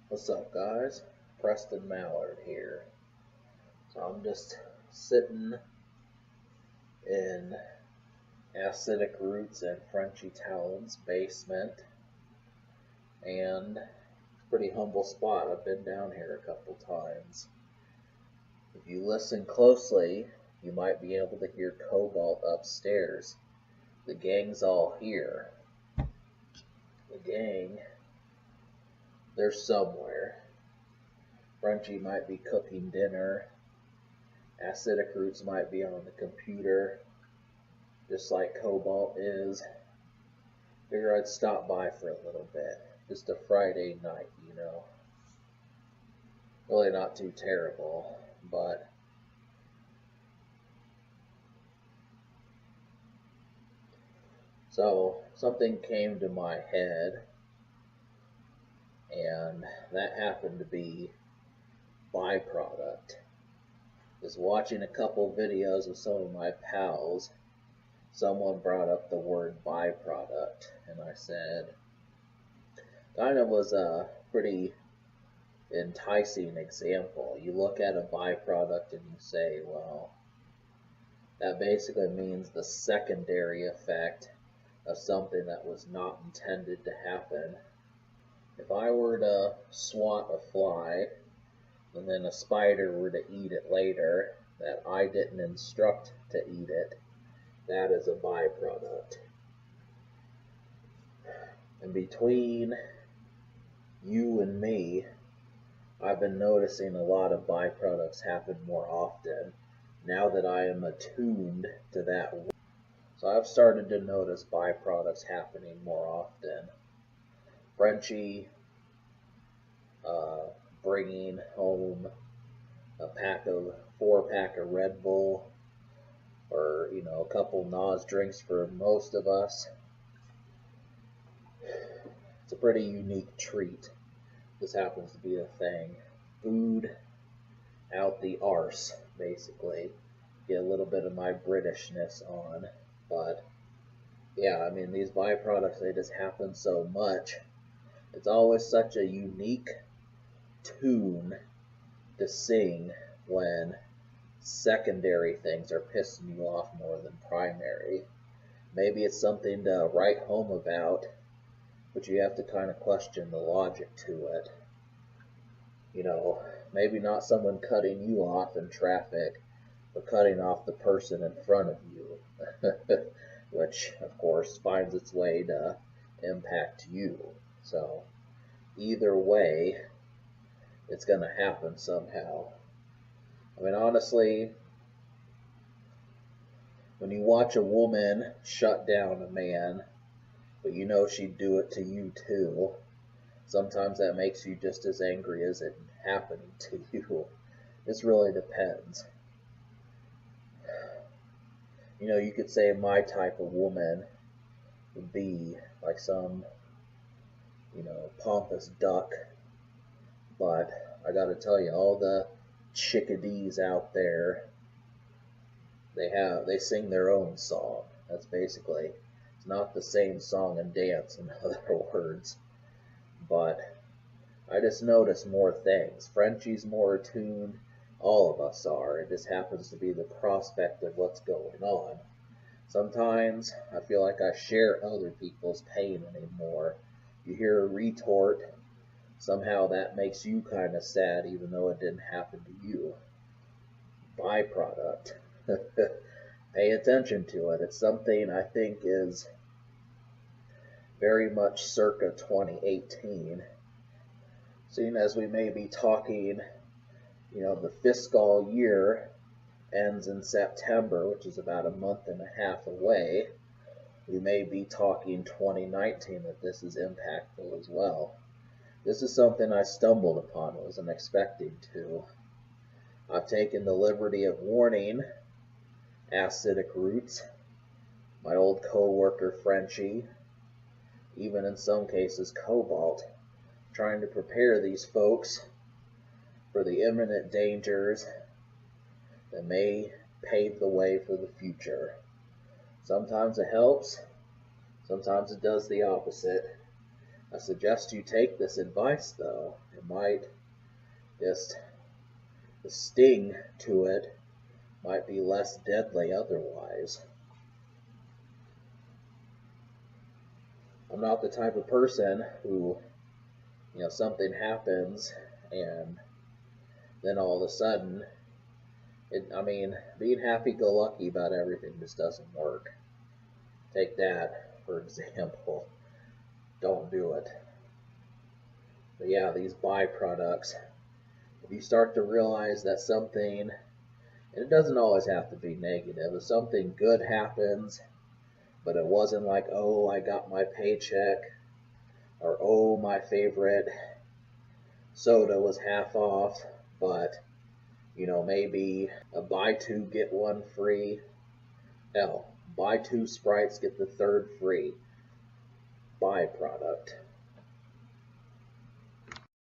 What's up, guys? Preston Mallard here. So I'm just sitting in Acidic Roots and Frenchy Talon's basement, and it's a pretty humble spot. I've been down here a couple times. If you listen closely, you might be able to hear Cobalt upstairs. The gang's all here. The gang, they're somewhere. Frenchy might be cooking dinner. Acidic Roots might be on the computer, just like Cobalt is. Figure I'd stop by for a little bit. Just a Friday night, you know. Really not too terrible, but so something came to my head, and that happened to be byproduct. Was watching a couple videos of some of my pals. Someone brought up the word byproduct, and I said, kind of was a pretty enticing example. You look at a byproduct and you say, well, that basically means the secondary effect of something that was not intended to happen. If I were to swat a fly, and then a spider were to eat it later, that I didn't instruct to eat it, that is a byproduct. And between you and me, I've been noticing a lot of byproducts happen more often now that I am attuned to that. So I've started to notice byproducts happening more often. Frenchie bringing home a 4-pack of Red Bull, or a couple NOS drinks for most of us. It's a pretty unique treat. This happens to be a thing. Food out the arse, basically. Get a little bit of my Britishness on, but yeah, I mean, these byproducts, they just happen so much. It's always such a unique tune to sing when secondary things are pissing you off more than primary. Maybe it's something to write home about, but you have to kind of question the logic to it. Maybe not someone cutting you off in traffic, but cutting off the person in front of you, which, of course, finds its way to impact you. So, either way, it's going to happen somehow. I mean, honestly, when you watch a woman shut down a man, but you know she'd do it to you too, sometimes that makes you just as angry as it happened to you. This really depends. You could say my type of woman would be like some, pompous duck, but I gotta tell you, all the chickadees out there, they sing their own song. That's basically, it's not the same song and dance, in other words, but I just notice more things. Frenchie's more attuned. All of us are. It just happens to be the prospect of what's going on. Sometimes I feel like I share other people's pain anymore. You hear a retort, somehow that makes you kind of sad even though it didn't happen to you. Byproduct. Pay attention to it. It's something I think is very much circa 2018. Seeing as we may be talking, the fiscal year ends in September, which is about a month and a half away, we may be talking 2019 that this is impactful as well. This is something I stumbled upon, wasn't expecting to. I've taken the liberty of warning Acidic Roots, my old co-worker Frenchie, even in some cases Cobalt, trying to prepare these folks for the imminent dangers that may pave the way for the future. Sometimes it helps, sometimes it does the opposite. I suggest you take this advice, though. It might just, the sting to it might be less deadly otherwise. I'm not the type of person who, something happens and then all of a sudden, being happy-go-lucky about everything just doesn't work. Take that, for example. Don't do it. But yeah, these byproducts, if you start to realize that something, and it doesn't always have to be negative, if something good happens, but it wasn't like, oh, I got my paycheck, or oh, my favorite soda was half off, but, maybe a buy two, get one free. Hell, buy two Sprites, get the third free byproduct.